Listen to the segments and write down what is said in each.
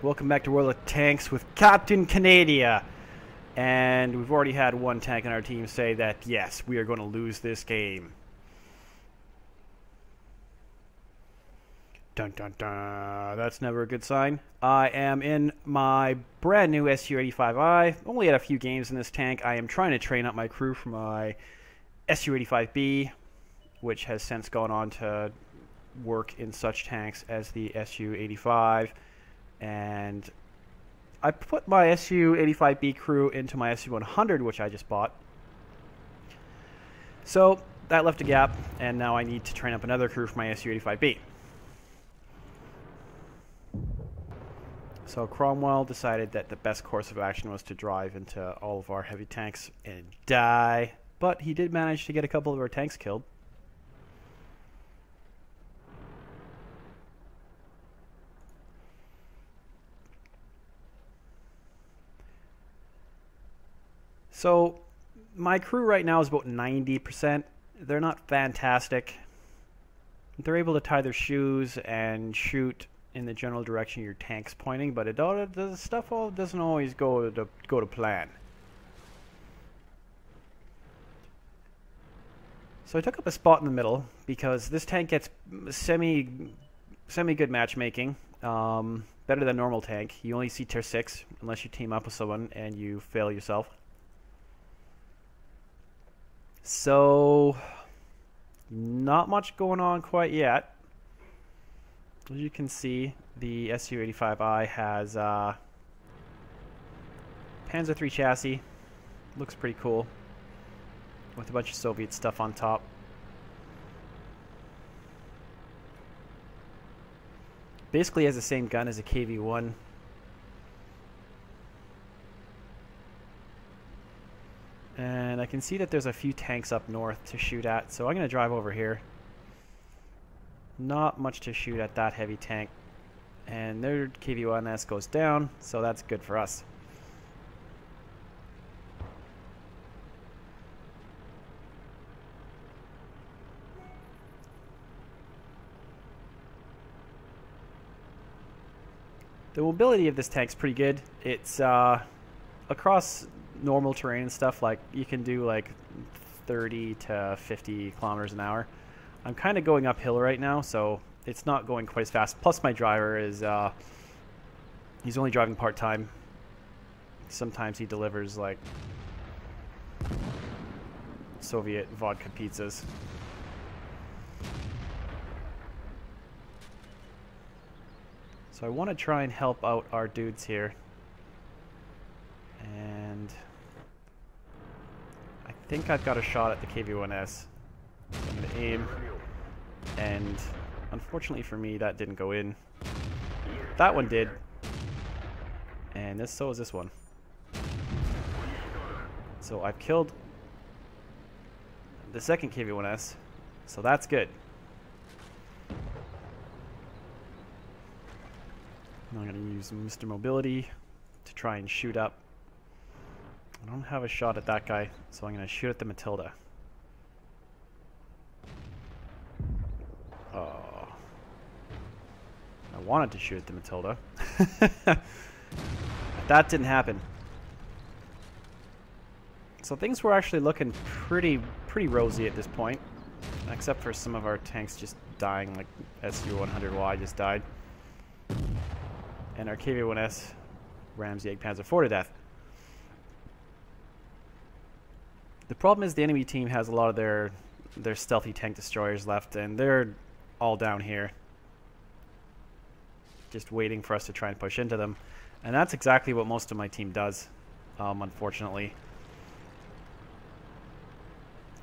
Welcome back to World of Tanks with Captain Canada. And we've already had one tank on our team say that, yes, we are going to lose this game. Dun dun dun. That's never a good sign. I am in my brand new Su-85i. Only had a few games in this tank. I am trying to train up my crew for my Su-85b, which has since gone on to work in such tanks as the Su-85. And I put my Su-85b crew into my Su-100, which I just bought. So that left a gap, and now I need to train up another crew for my Su-85b. So Cromwell decided that the best course of action was to drive into all of our heavy tanks and die. But he did manage to get a couple of our tanks killed. So my crew right now is about 90%. They're not fantastic. They're able to tie their shoes and shoot in the general direction your tank's pointing, but the stuff all doesn't always go to plan. So I took up a spot in the middle because this tank gets semi good matchmaking, better than normal tank. You only see tier 6 unless you team up with someone and you fail yourself. So not much going on quite yet. As you can see, the Su-85i has Panzer III chassis. Looks pretty cool, with a bunch of Soviet stuff on top. Basically has the same gun as a KV-1. And I can see that there's a few tanks up north to shoot at, so I'm going to drive over here. Not much to shoot at that heavy tank. And their KV-1S goes down, so that's good for us. The mobility of this tank's pretty good. It's across normal terrain and stuff, like you can do like 30 to 50 kilometers an hour. I'm kind of going uphill right now, so it's not going quite as fast. Plus my driver is he's only driving part-time. Sometimes he delivers like Soviet vodka pizzas. So I want to try and help out our dudes here. And I think I've got a shot at the KV-1S. So I'm going to aim, and unfortunately for me, that didn't go in. That one did, and so is this one. So I've killed the second KV-1S, so that's good. I'm going to use Mr. Mobility to try and shoot up. I don't have a shot at that guy, so I'm going to shoot at the Matilda. Oh. I wanted to shoot at the Matilda. But that didn't happen. So things were actually looking pretty rosy at this point. Except for some of our tanks just dying, like Su-100Y just died. And our KV-1S rams the Panzer IV to death. The problem is the enemy team has a lot of their stealthy tank destroyers left, and they're all down here, just waiting for us to try and push into them. And that's exactly what most of my team does, unfortunately.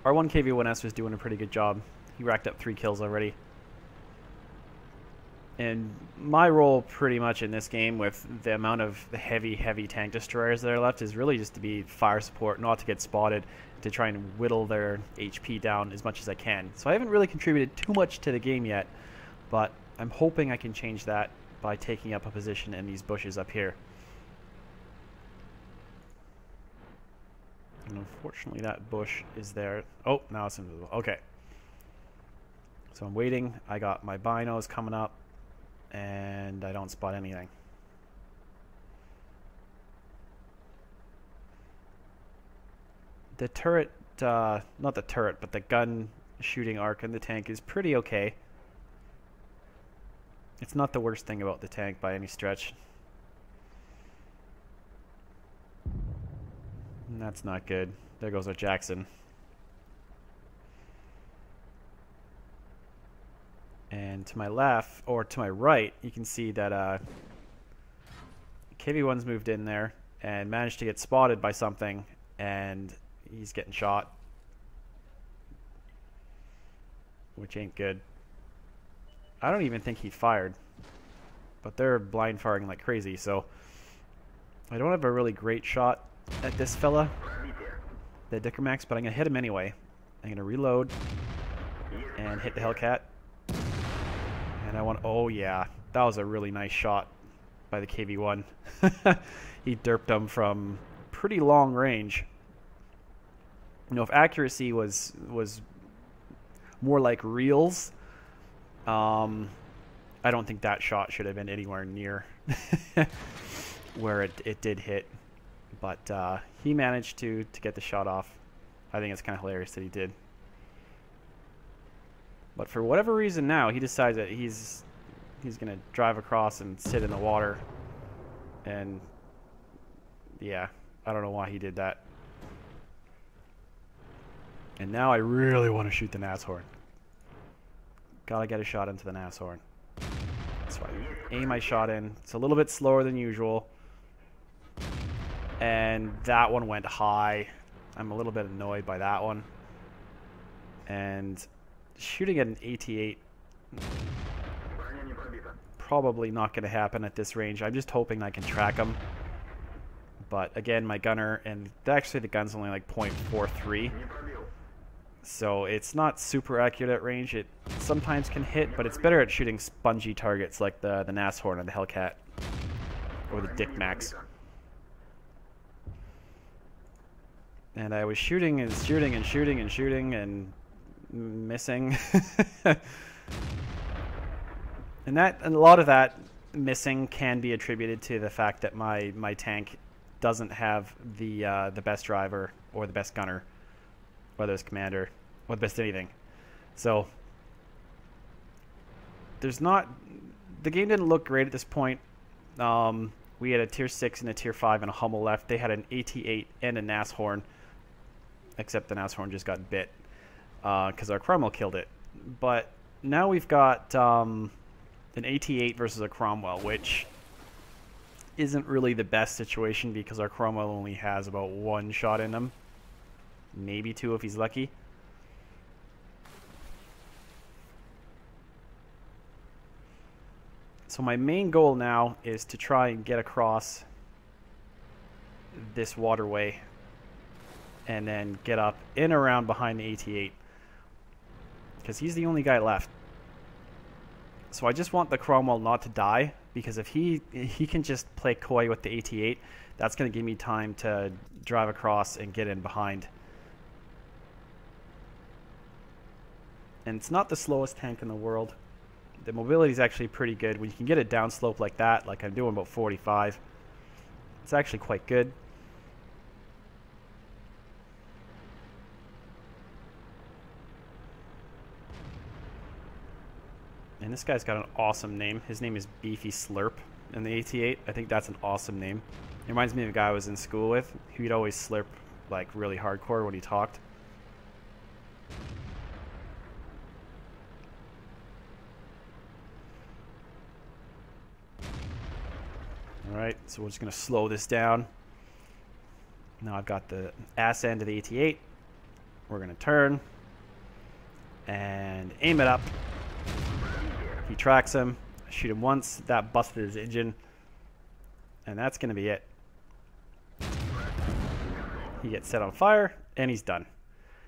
Our one KV-1S was doing a pretty good job. He racked up 3 kills already. And my role pretty much in this game, with the amount of the heavy tank destroyers that are left, is really just to be fire support, not to get spotted, to try and whittle their HP down as much as I can. So I haven't really contributed too much to the game yet, but I'm hoping I can change that by taking up a position in these bushes up here. And unfortunately that bush is there. Oh, now it's invisible. Okay. So I'm waiting. I got my binos coming up, and I don't spot anything. The turret, not the turret, but the gun shooting arc in the tank is pretty okay. It's not the worst thing about the tank by any stretch. And that's not good. There goes our Jackson. And to my left, or to my right, you can see that KV-1's moved in there and managed to get spotted by something, and he's getting shot, which ain't good. I don't even think he fired, but they're blind firing like crazy, so I don't have a really great shot at this fella, the Dickermax, but I'm going to hit him anyway. I'm going to reload and hit the Hellcat. And I want, oh yeah, that was a really nice shot by the KV-1. He derped him from pretty long range. You know, if accuracy was more like reels, I don't think that shot should have been anywhere near where it did hit. But he managed to get the shot off. I think it's kind of hilarious that he did. But for whatever reason now, he decides that he's going to drive across and sit in the water. And yeah, I don't know why he did that. And now I really want to shoot the Nashorn. Gotta get a shot into the Nashorn. So I aim my shot in. It's a little bit slower than usual. And that one went high. I'm a little bit annoyed by that one. And shooting at an 88, probably not going to happen at this range. I'm just hoping I can track him. But again, my gunner, and actually the gun's only like 0.43. So it's not super accurate at range. It sometimes can hit, but it's better at shooting spongy targets like the Nashorn or the Hellcat or the Dick-Max. And I was shooting and shooting and shooting and shooting and missing. and a lot of that missing can be attributed to the fact that my tank doesn't have the best driver or the best gunner, whether it's commander or the best anything. So there's not, the game didn't look great at this point. We had a tier 6 and a tier 5 and a Hummel left. They had an 88 and a Nashorn, except the Nashorn just got bit because our Cromwell killed it. But now we've got an 88 versus a Cromwell, which isn't really the best situation because our Cromwell only has about one shot in him, maybe two if he's lucky. So my main goal now is to try and get across this waterway and then get up in around behind the 88 because he's the only guy left. So I just want the Cromwell not to die, because if he can just play coy with the 88, that's going to give me time to drive across and get in behind. And it's not the slowest tank in the world. The mobility is actually pretty good. When you can get it downslope like that, like I'm doing about 45, it's actually quite good. And this guy's got an awesome name. His name is Beefy Slurp in the 88. I think that's an awesome name. It reminds me of a guy I was in school with. He'd always slurp like really hardcore when he talked. Alright, so we're just going to slow this down. Now I've got the ass end of the 88. We're going to turn and aim it up. He tracks him. I shoot him once. That busted his engine. And that's going to be it. He gets set on fire, and he's done.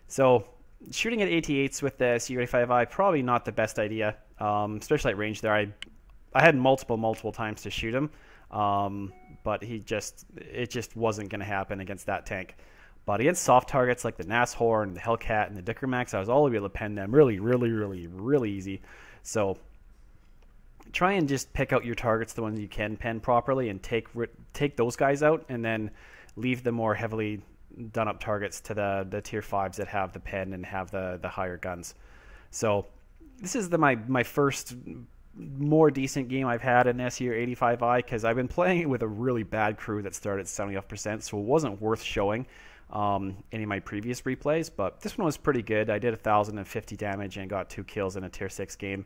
So shooting at 88s with the Su-85i, probably not the best idea, especially at range there. I had multiple times to shoot him, but it just wasn't going to happen against that tank. But against soft targets like the Nashorn, the Hellcat, and the Dickermax, I was all able to pen them really easy. So try and just pick out your targets, the ones you can pen properly, and take those guys out, and then leave the more heavily done up targets to the tier 5s that have the pen and have the higher guns. So this is my first more decent game I've had in SU-85i, because I've been playing it with a really bad crew that started at 70%, so it wasn't worth showing any of my previous replays. But this one was pretty good. I did 1,050 damage and got 2 kills in a tier 6 game,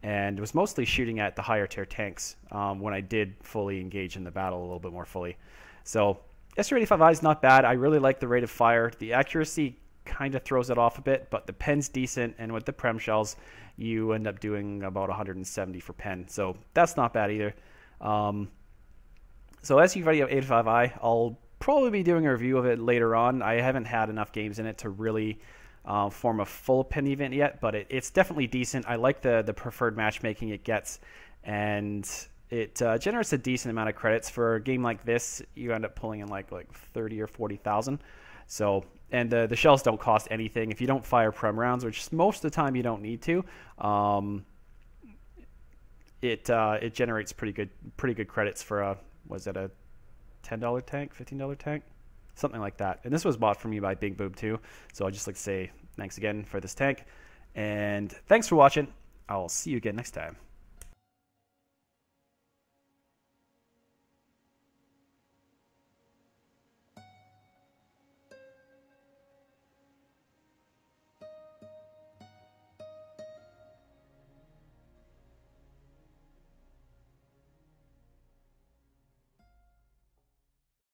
and it was mostly shooting at the higher tier tanks when I did fully engage in the battle a little bit more fully. So SU-85i is not bad. I really like the rate of fire. The accuracy kind of throws it off a bit, but the pen's decent, and with the prem shells you end up doing about 170 for pen, so that's not bad either. So SU-85i, I'll probably be doing a review of it later on. I haven't had enough games in it to really form a full opinion event yet, but it's definitely decent. I like the preferred matchmaking it gets, and it generates a decent amount of credits. For a game like this, you end up pulling in like 30 or 40,000. So, and the shells don't cost anything if you don't fire prem rounds, which most of the time you don't need to. It generates pretty good credits for a, was it a $10 tank, $15 tank, something like that. And this was bought for me by Big Boob too. So I'd just like to say thanks again for this tank, and thanks for watching. I'll see you again next time.